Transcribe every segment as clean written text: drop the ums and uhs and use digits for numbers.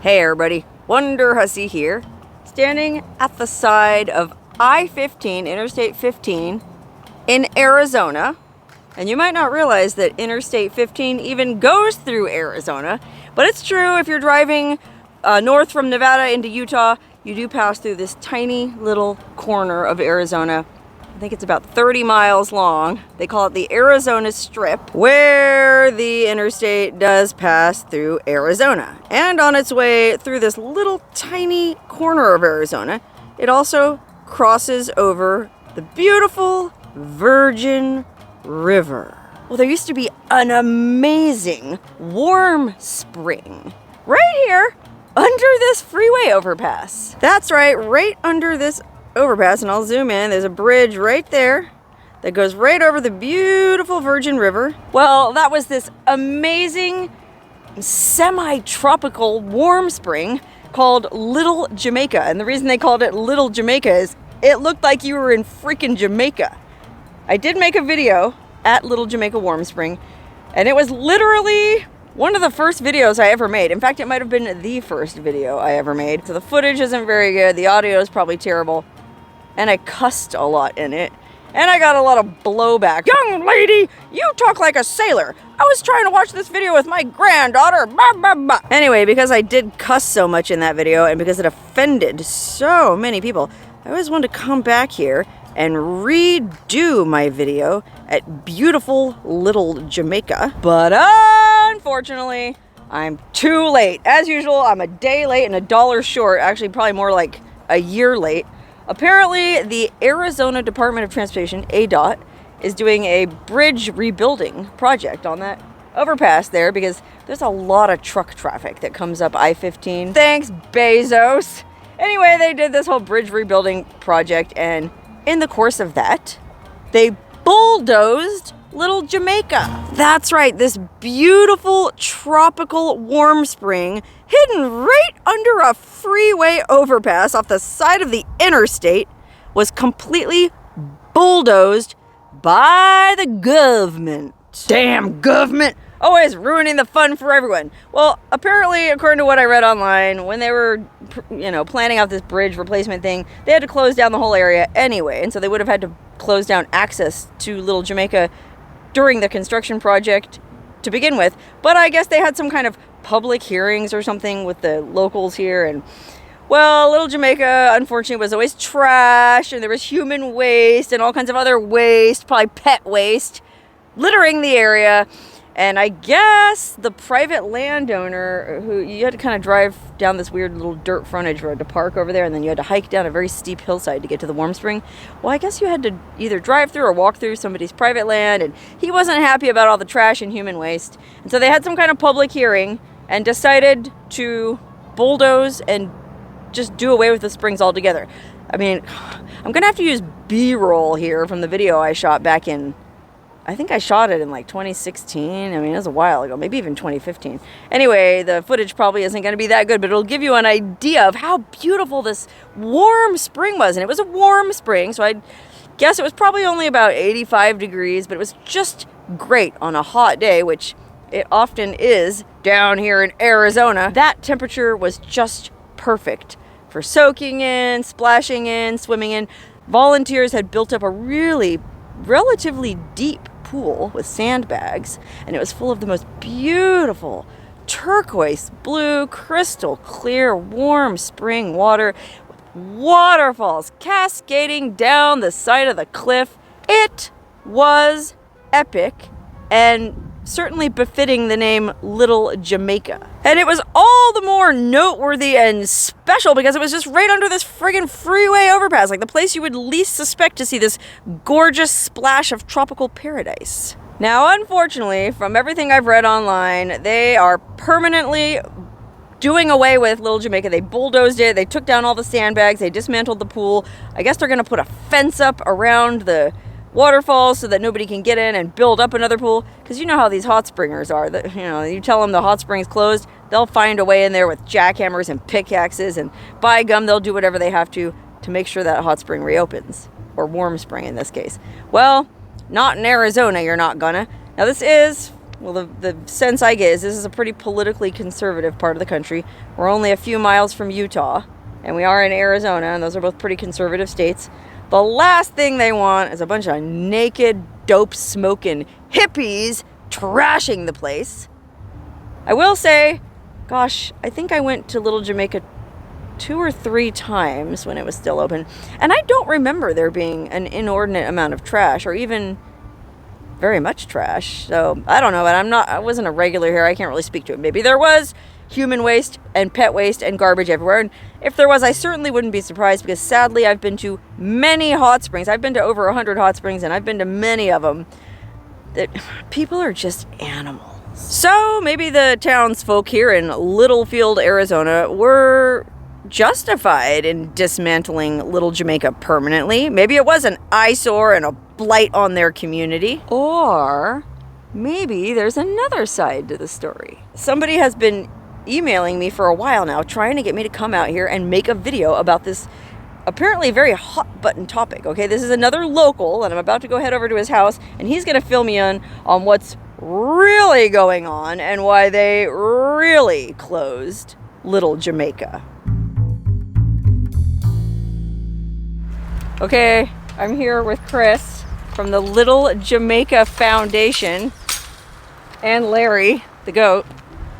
Hey everybody, Wonderhussy here, standing at the side of I-15, Interstate 15 in Arizona. And you might not realize that Interstate 15 even goes through Arizona, but it's true. If you're driving north from Nevada into Utah, you do pass through this tiny little corner of Arizona. I think it's about 30 miles long. They call it the Arizona Strip, where the interstate does pass through Arizona. And on its way through this little tiny corner of Arizona, it also crosses over the beautiful Virgin River. Well, there used to be an amazing warm spring right here under this freeway overpass. That's right under this overpass, and I'll zoom in. There's a bridge right there that goes right over the beautiful Virgin River. Well, that was this amazing semi-tropical warm spring called Little Jamaica. And the reason they called it Little Jamaica is it looked like you were in freaking Jamaica. I did make a video at Little Jamaica Warm Spring, and it was literally one of the first videos I ever made. In fact, it might have been the first video I ever made. So the footage isn't very good. The audio is probably terrible. And I cussed a lot in it. And I got a lot of blowback. Young lady, you talk like a sailor. I was trying to watch this video with my granddaughter. Bah, bah, bah. Anyway, because I did cuss so much in that video and because it offended so many people, I always wanted to come back here and redo my video at beautiful Little Jamaica. But unfortunately, I'm too late. As usual, I'm a day late and $1 short. Actually, probably more like a year late. Apparently, the Arizona Department of Transportation, ADOT, is doing a bridge rebuilding project on that overpass there because there's a lot of truck traffic that comes up I-15. Thanks, Bezos. Anyway, they did this whole bridge rebuilding project, and in the course of that, they bulldozed Little Jamaica. That's right, this beautiful tropical warm spring hidden right under a freeway overpass off the side of the interstate was completely bulldozed by the government. Damn government! Always ruining the fun for everyone. Well, apparently, according to what I read online, when they were, planning out this bridge replacement thing, they had to close down the whole area anyway, and so they would have had to close down access to Little Jamaica during the construction project to begin with. But I guess they had some kind of public hearings or something with the locals here, and well, Little Jamaica unfortunately was always trash, and there was human waste and all kinds of other waste, probably pet waste, littering the area. And I guess the private landowner, who you had to kind of drive down this weird little dirt frontage road to park over there, and then you had to hike down a very steep hillside to get to the warm spring. Well, I guess you had to either drive through or walk through somebody's private land, and he wasn't happy about all the trash and human waste. And so they had some kind of public hearing and decided to bulldoze and just do away with the springs altogether. I mean, I'm going to have to use B-roll here from the video I shot back in, I think I shot it in like 2016. I mean, it was a while ago, maybe even 2015. Anyway, the footage probably isn't going to be that good, but it'll give you an idea of how beautiful this warm spring was. And it was a warm spring, so I guess it was probably only about 85 degrees, but it was just great on a hot day, which it often is down here in Arizona. That temperature was just perfect for soaking in, splashing in, swimming in. Volunteers had built up a relatively deep pool with sandbags, and it was full of the most beautiful turquoise blue, crystal clear, warm spring water with waterfalls cascading down the side of the cliff. It was epic and certainly befitting the name Little Jamaica. And it was all the more noteworthy and special because it was just right under this friggin' freeway overpass, like the place you would least suspect to see this gorgeous splash of tropical paradise. Now, unfortunately, from everything I've read online, they are permanently doing away with Little Jamaica. They bulldozed it, they took down all the sandbags, they dismantled the pool. I guess they're gonna put a fence up around the waterfalls so that nobody can get in and build up another pool, because you know how these hot springers are. That, you tell them the hot spring's closed, they'll find a way in there with jackhammers and pickaxes, and by gum, they'll do whatever they have to make sure that hot spring reopens, or warm spring in this case. Well, not in Arizona, you're not gonna. Now this is well, the sense I get is this is a pretty politically conservative part of the country. We're only a few miles from Utah, and we are in Arizona, and those are both pretty conservative states. The last thing they want is a bunch of naked, dope-smoking hippies trashing the place. I will say, gosh, I think I went to Little Jamaica 2 or 3 times when it was still open, and I don't remember there being an inordinate amount of trash, or even very much trash. So I don't know, but I wasn't a regular here. I can't really speak to it. Maybe there was human waste and pet waste and garbage everywhere, and if there was, I certainly wouldn't be surprised, because sadly I've been to many hot springs. I've been to over 100 hot springs, and I've been to many of them that people are just animals. So maybe the townsfolk here in Littlefield, Arizona were justified in dismantling Little Jamaica permanently. Maybe it was an eyesore and a blight on their community. Or maybe there's another side to the story. Somebody has been emailing me for a while now, trying to get me to come out here and make a video about this apparently very hot button topic. Okay, this is another local, and I'm about to go head over to his house, and he's going to fill me in on what's really going on and why they really closed Little Jamaica. Okay, I'm here with Chris from the Little Jamaica Foundation and Larry, the goat.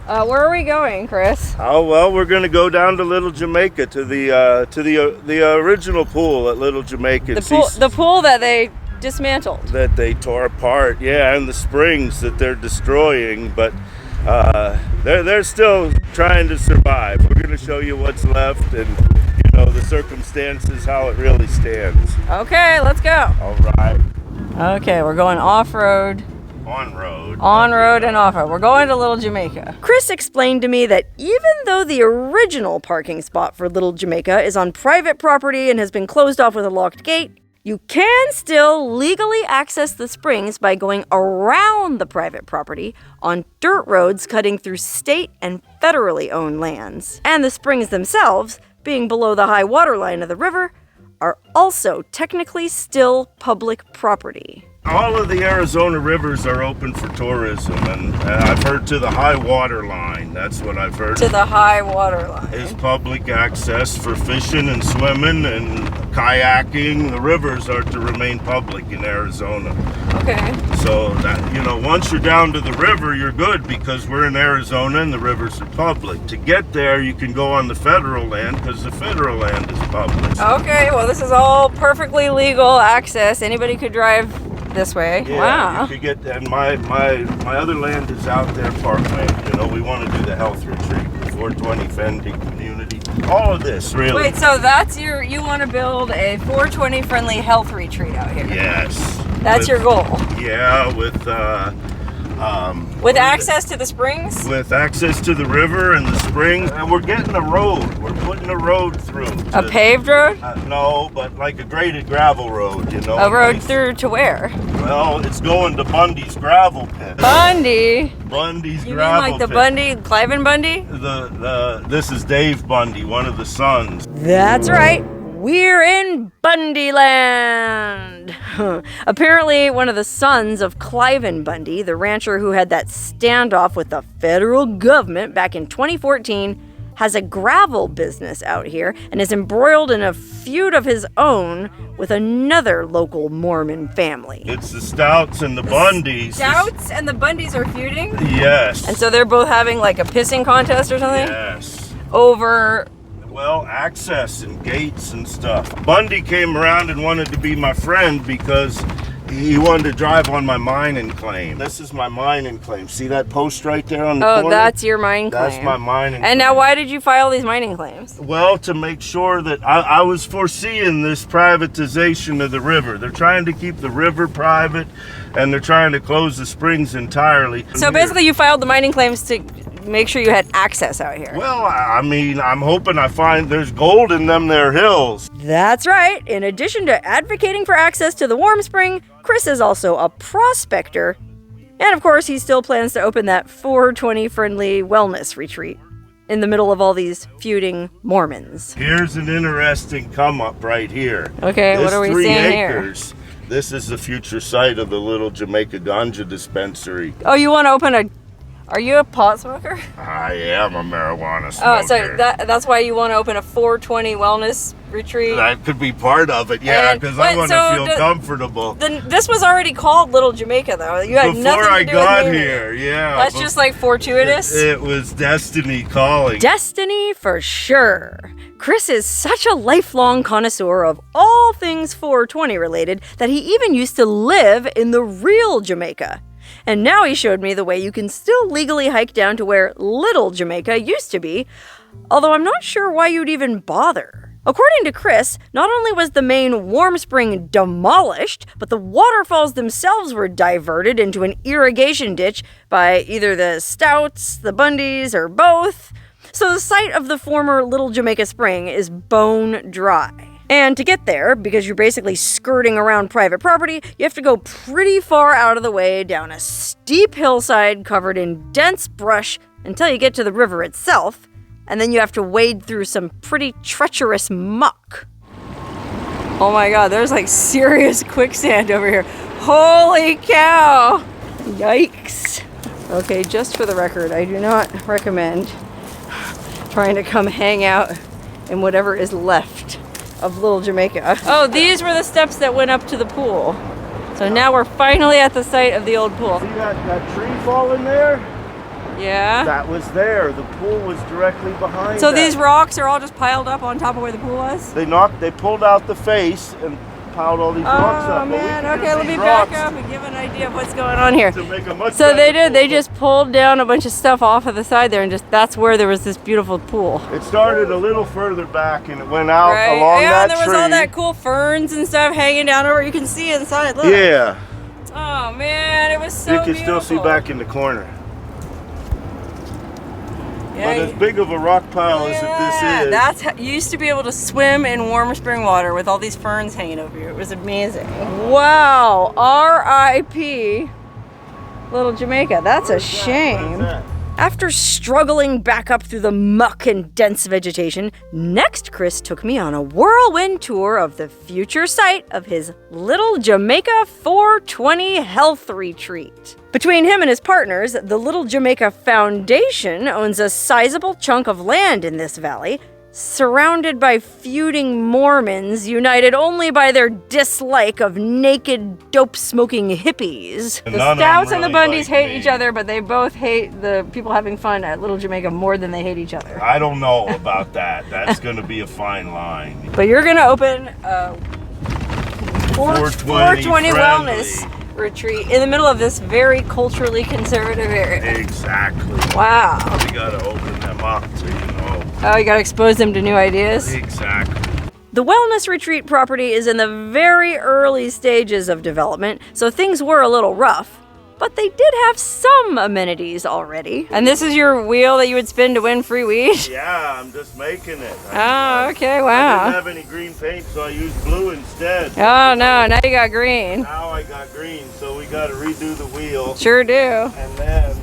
Where are we going, Chris? Oh, well, we're going to go down to Little Jamaica to the original pool at Little Jamaica. The pool that they dismantled. That they tore apart, yeah, and the springs that they're destroying, but they're still trying to survive. We're going to show you what's left and, you know, the circumstances, how it really stands. Okay, let's go. All right. Okay, we're going off-road. On-road and off-road. We're going to Little Jamaica. Chris explained to me that even though the original parking spot for Little Jamaica is on private property and has been closed off with a locked gate, you can still legally access the springs by going around the private property on dirt roads cutting through state and federally owned lands. And the springs themselves, being below the high water line of the river, are also technically still public property. All of the Arizona rivers are open for tourism, and I've heard to the high water line. That's what I've heard. To the high water line. Is public access for fishing and swimming and kayaking. The rivers are to remain public in Arizona. Okay. So that, you know, once you're down to the river, you're good, because we're in Arizona and the rivers are public. To get there, you can go on the federal land, because the federal land is public. Okay, well, this is all perfectly legal access. Anybody could drive this way. Yeah, wow. You could get, and my other land is out there, parkland. You know, we want to do the health retreat, the 420 Fendi community. All of this, really. Wait, so that's you want to build a 420 friendly health retreat out here? Yes. That's your goal? Yeah, with access to the springs? With access to the river and the spring, and we're getting a road. We're putting a road through. A paved road? No, but like a graded gravel road, you know. A road through to where? Well, it's going to Bundy's gravel pit. Bundy? Bundy's you gravel mean like the pit. Bundy, Cliven Bundy? This is Dave Bundy, one of the sons. That's right. We're in Bundyland. Apparently, one of the sons of Cliven Bundy, the rancher who had that standoff with the federal government back in 2014, has a gravel business out here and is embroiled in a feud of his own with another local Mormon family. It's the Stouts and the Bundys. Stouts and the Bundys are feuding? Yes. And so they're both having like a pissing contest or something? Yes. Over... well, access and gates and stuff. Bundy came around and wanted to be my friend because he wanted to drive on my mining claim. This is my mining claim. See that post right there on the corner? Oh, that's your mining claim. That's my mining claim. And now why did you file these mining claims? Well, to make sure that I was foreseeing this privatization of the river. They're trying to keep the river private, and they're trying to close the springs entirely. So basically you filed the mining claims to make sure you had access out here. Well, I mean, I'm hoping I find there's gold in them there hills. That's right. In addition to advocating for access to the warm spring, Chris is also a prospector. And of course, he still plans to open that 420 friendly wellness retreat in the middle of all these feuding Mormons. Here's an interesting come up right here. Okay, what are we seeing here? This is the future site of the Little Jamaica Ganja dispensary. Oh, you want to open a... Are you a pot smoker? I am a marijuana smoker. Oh, so that's why you want to open a 420 wellness retreat? That could be part of it, yeah, because I want to feel comfortable. Then this was already called Little Jamaica, though. You had Before nothing to I do got with here, yeah. That's just like fortuitous. It was destiny calling. Destiny for sure. Chris is such a lifelong connoisseur of all things 420 related that he even used to live in the real Jamaica. And now he showed me the way you can still legally hike down to where Little Jamaica used to be, although I'm not sure why you'd even bother. According to Chris, not only was the main warm spring demolished, but the waterfalls themselves were diverted into an irrigation ditch by either the Stouts, the Bundys, or both. So the site of the former Little Jamaica Spring is bone dry. And to get there, because you're basically skirting around private property, you have to go pretty far out of the way down a steep hillside covered in dense brush until you get to the river itself, and then you have to wade through some pretty treacherous muck. Oh my god, there's like serious quicksand over here. Holy cow! Yikes. Okay, just for the record, I do not recommend trying to come hang out in whatever is left of Little Jamaica. Oh, these were the steps that went up to the pool. So now we're finally at the site of the old pool. See that tree falling there? Yeah. That was there. The pool was directly behind. So these rocks are all just piled up on top of where the pool was? They pulled out the face and piled all these rocks up. Oh man, okay, let me back up and give an idea of what's going on here. To make a much So they did, pool. they just pulled down a bunch of stuff off of the side there and just, that's where there was this beautiful pool. It started a little further back and it went out Right. along Yeah, that and there tree. was all that cool ferns and stuff hanging down over. You can see inside, look. Yeah. Oh man, it was so You can beautiful. still see back in the corner. Yeah, but as big of a rock pile as this is. That's how, you used to be able to swim in warm spring water with all these ferns hanging over you. It was amazing. Wow, R.I.P. Little Jamaica. That's a shame. After struggling back up through the muck and dense vegetation, next Chris took me on a whirlwind tour of the future site of his Little Jamaica 420 Health Retreat. Between him and his partners, the Little Jamaica Foundation owns a sizable chunk of land in this valley, surrounded by feuding Mormons united only by their dislike of naked, dope-smoking hippies. The Stouts and the Bundys hate each other, but they both hate the people having fun at Little Jamaica more than they hate each other. I don't know about that. That's going to be a fine line. But you're going to open a 420 wellness retreat in the middle of this very culturally conservative area. Exactly. Wow. We got to open them up so you know. Oh, you gotta expose them to new ideas? Exactly. The wellness retreat property is in the very early stages of development, so things were a little rough. But they did have some amenities already. And this is your wheel that you would spin to win free weed? Yeah, I'm just making it. Oh, okay, I wow. didn't have any green paint, so I used blue instead. Oh no, now you got green. Now I got green, so we got to redo the wheel. Sure do. And then,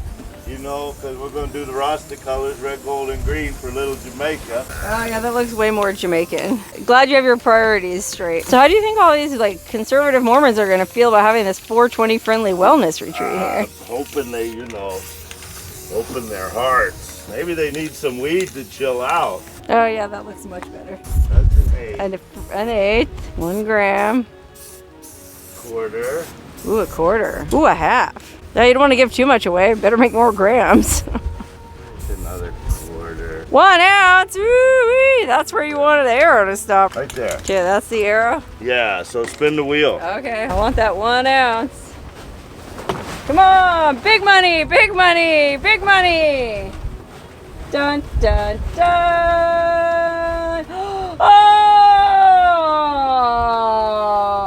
you know, because we're going to do the Rasta colors, red, gold, and green for Little Jamaica. Oh yeah, that looks way more Jamaican. Glad you have your priorities straight. So how do you think all these like conservative Mormons are going to feel about having this 420 friendly wellness retreat here? Hoping they, you know, open their hearts. Maybe they need some weed to chill out. Oh yeah, that looks much better. That's an 8. And an eighth, 1 gram. Quarter. Ooh, a quarter. Ooh, a half. Now you don't want to give too much away. Better make more grams. Another quarter. 1 ounce. Woo-wee. That's where you wanted the arrow to stop. Right there. Okay, that's the arrow. Yeah, so spin the wheel. Okay, I want that 1 ounce. Come on, big money, big money, big money. Dun, dun, dun.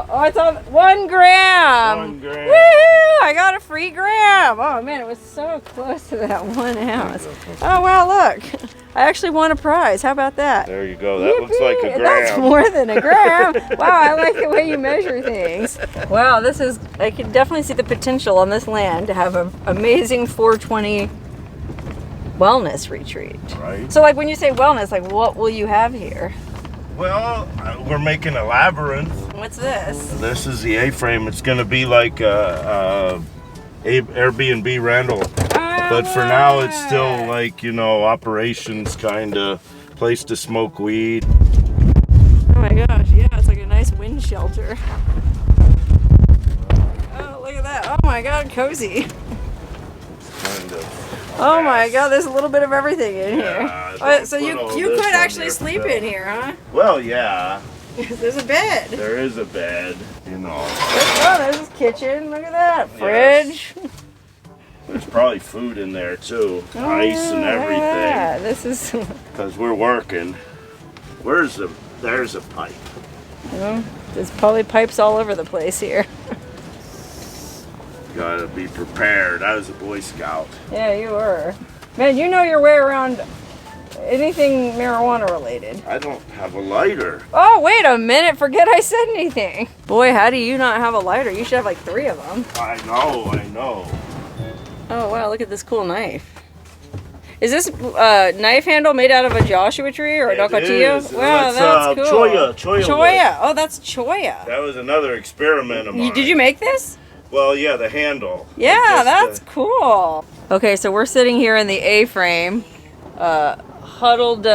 Oh, it's on 1 gram. 1 gram. Woohoo! I got a free gram. Oh man, it was so close to that 1 ounce. Oh wow, look. I actually won a prize. How about that? There you go. That looks like a gram. That's more than a gram. Wow, I like the way you measure things. Wow, this is, I can definitely see the potential on this land to have an amazing 420 wellness retreat. Right. So like when you say wellness, like what will you have here? Well, we're making a labyrinth. What's this? This is the A-frame. It's going to be like a Airbnb rental. But for now, it's still like, you know, operations kind of place to smoke weed. Oh my gosh, yeah, it's like a nice wind shelter. Oh, look at that. Oh my god, cozy. Kind of. Oh my god, there's a little bit of everything in here. Yeah, So you could actually sleep in here, huh? Well, yeah. There's a bed. There is a bed, you know. Oh, there's his kitchen. Look at that. Fridge. Yes. There's probably food in there too. Ice and everything. Yeah, this is... Because we're working. There's a pipe. Well, there's probably pipes all over the place here. Gotta be prepared. I was a Boy Scout. Yeah, you were. Man, you know your way around anything marijuana related. I don't have a lighter. Oh, wait a minute. Forget I said anything. Boy, how do you not have a lighter? You should have like 3 of them. I know. Oh, wow. Look at this cool knife. Is this knife handle made out of a Joshua tree or a Docatillo? Wow, that's cool. Choya. Oh, that's Choya. That was another experiment of mine. Did you make this? Well, yeah, the handle. Yeah, that's cool. Okay, so we're sitting here in the A-frame, huddled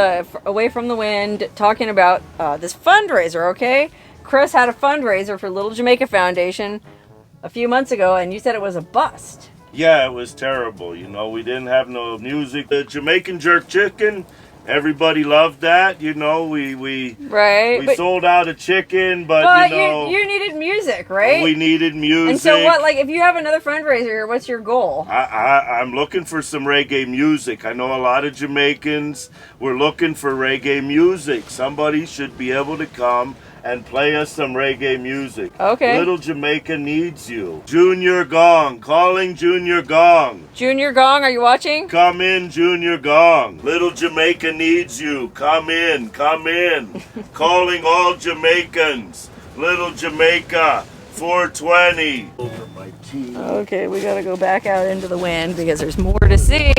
away from the wind, talking about this fundraiser, okay? Chris had a fundraiser for Little Jamaica Foundation a few months ago, and you said it was a bust. Yeah, it was terrible. You know, we didn't have no music. The Jamaican jerk chicken, everybody loved that. You know, we sold out of chicken, but you know, you needed music, right? We needed music. And so what? Like, if you have another fundraiser, what's your goal? I'm looking for some reggae music. I know a lot of Jamaicans were looking for reggae music. Somebody should be able to come and play us some reggae music. Okay. Little Jamaica needs you. Junior Gong, calling Junior Gong. Junior Gong, are you watching? Come in, Junior Gong. Little Jamaica needs you. Come in, come in. Calling all Jamaicans. Little Jamaica, 420. Over my team. Okay, we gotta go back out into the wind because there's more to see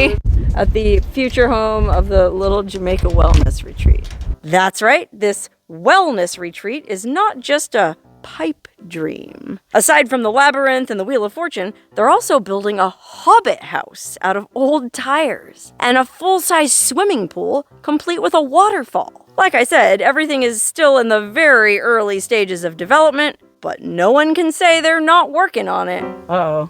at the future home of the Little Jamaica Wellness Retreat. That's right, this wellness retreat is not just a pipe dream. Aside from the labyrinth and the Wheel of Fortune, they're also building a hobbit house out of old tires and a full-size swimming pool complete with a waterfall. Like I said, everything is still in the very early stages of development, but no one can say they're not working on it. Uh-oh.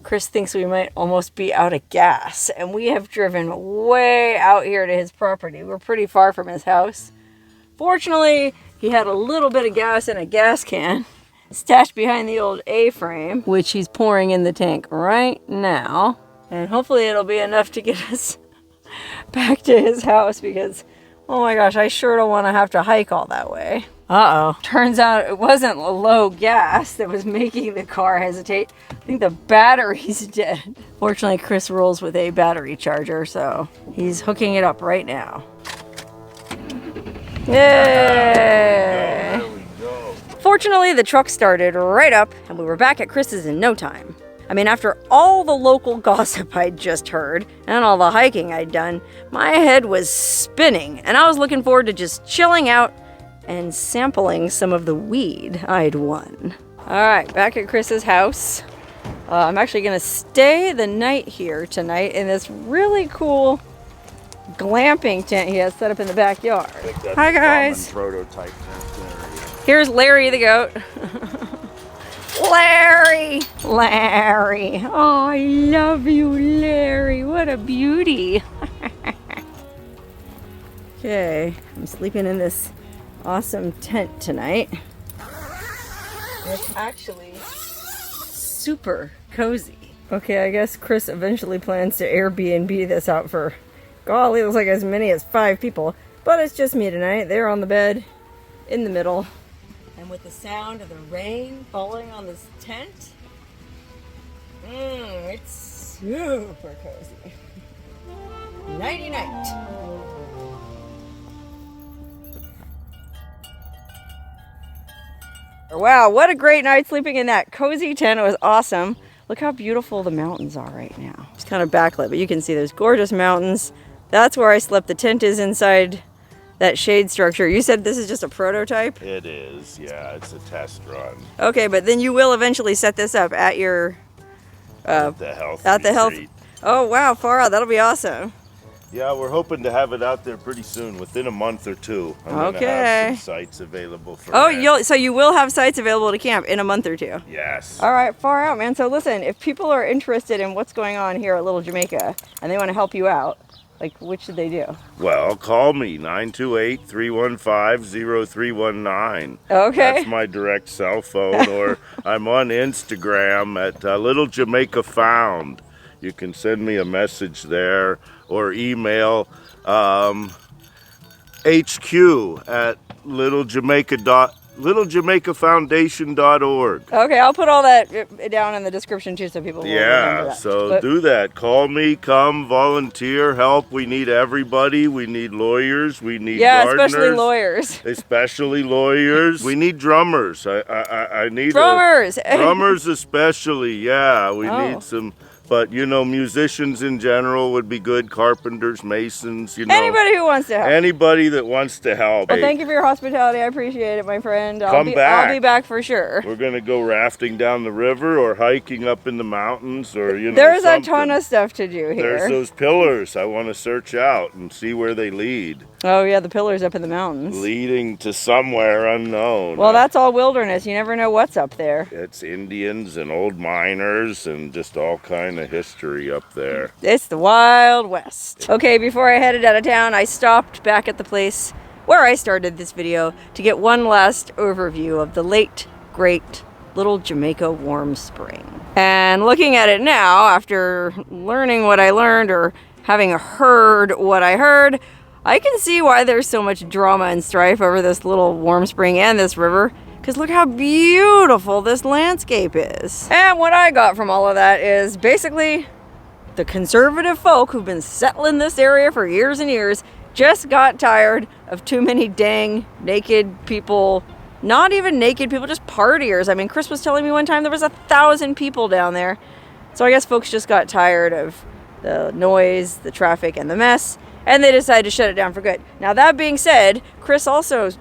Chris thinks we might almost be out of gas, and we have driven way out here to his property. We're pretty far from his house. Fortunately, he had a little bit of gas in a gas can stashed behind the old A-frame, which he's pouring in the tank right now. And hopefully it'll be enough to get us back to his house because, oh my gosh, I sure don't want to have to hike all that way. Uh-oh. Turns out it wasn't low gas that was making the car hesitate. I think the battery's dead. Fortunately, Chris rolls with a battery charger, so he's hooking it up right now. Yay! There we go. Fortunately, the truck started right up, and we were back at Chris's in no time. I mean, after all the local gossip I'd just heard, and all the hiking I'd done, my head was spinning, and I was looking forward to just chilling out and sampling some of the weed I'd won. Alright, back at Chris's house. I'm actually going to stay the night here tonight in this really cool glamping tent he has set up in the backyard. Hi guys! Prototype tent there. Here's Larry the goat. Larry! Larry! Oh, I love you, Larry. What a beauty. Okay, I'm sleeping in this awesome tent tonight. It's actually super cozy. Okay, I guess Chris eventually plans to Airbnb this out for, golly, it looks like as many as 5 people. But it's just me tonight. They're on the bed in the middle. And with the sound of the rain falling on this tent, it's super cozy. Nighty night. Wow, what a great night sleeping in that cozy tent. It was awesome. Look how beautiful the mountains are right now. It's kind of backlit, but you can see there's gorgeous mountains. That's where I slept. The tent is inside that shade structure. You said this is just a prototype? It is, yeah, it's a test run. Okay, but then you will eventually set this up at your At the health retreat. Oh wow, far out. That'll be awesome. Yeah, we're hoping to have it out there pretty soon, within a month or two. I'm gonna have some sites available for rent. So you will have sites available to camp in a month or two. Yes. All right, far out, man. So listen, if people are interested in what's going on here at Little Jamaica and they want to help you out, like, what should they do? Well, call me, 928-315-0319. Okay. That's my direct cell phone, or I'm on Instagram at Little Jamaica Found. You can send me a message there, or email HQ at littlejamaicafoundation.org. Okay, I'll put all that down in the description too, so people will remember that. So do that. Call me, come, volunteer, help. We need everybody. We need lawyers. We need gardeners. Especially lawyers. Especially lawyers. We need drummers. I need drummers. Drummers especially. Yeah, we need some. But, you know, musicians in general would be good. Carpenters, masons, you know. Anybody who wants to help. Anybody that wants to help. Well, thank you for your hospitality. I appreciate it, my friend. Come back. I'll be back for sure. We're going to go rafting down the river or hiking up in the mountains, or, you know, There's a ton of stuff to do here. There's those pillars I want to search out and see where they lead. Oh, yeah, the pillars up in the mountains. Leading to somewhere unknown. Well, that's all wilderness. You never know what's up there. It's Indians and old miners and just all kind of history up there. It's the Wild West. Okay, before I headed out of town, I stopped back at the place where I started this video to get one last overview of the late, great Little Jamaica Warm Spring. And looking at it now, after learning what I learned or having heard what I heard, I can see why there's so much drama and strife over this little warm spring and this river. Because look how beautiful this landscape is. And what I got from all of that is basically the conservative folk who've been settling this area for years and years just got tired of too many dang naked people. Not even naked people, just partiers. I mean, Chris was telling me one time there was 1,000 people down there. So I guess folks just got tired of the noise, the traffic, and the mess. And they decided to shut it down for good. Now, that being said, Chris also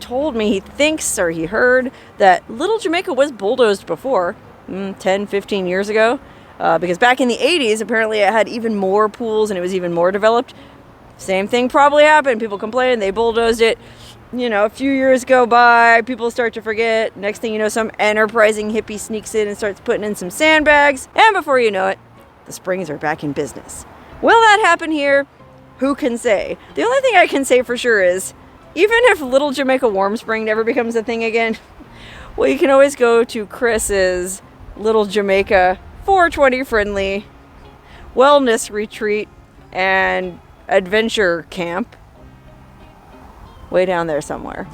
told me he thinks, or he heard, that Little Jamaica was bulldozed before, 10, 15 years ago. Because back in the 80s, apparently it had even more pools and it was even more developed. Same thing probably happened. People complained, they bulldozed it. You know, a few years go by, people start to forget. Next thing you know, some enterprising hippie sneaks in and starts putting in some sandbags. And before you know it, the springs are back in business. Will that happen here? Who can say? The only thing I can say for sure is, even if Little Jamaica Warm Spring never becomes a thing again, well, you can always go to Chris's Little Jamaica 420 friendly wellness retreat and adventure camp way down there somewhere.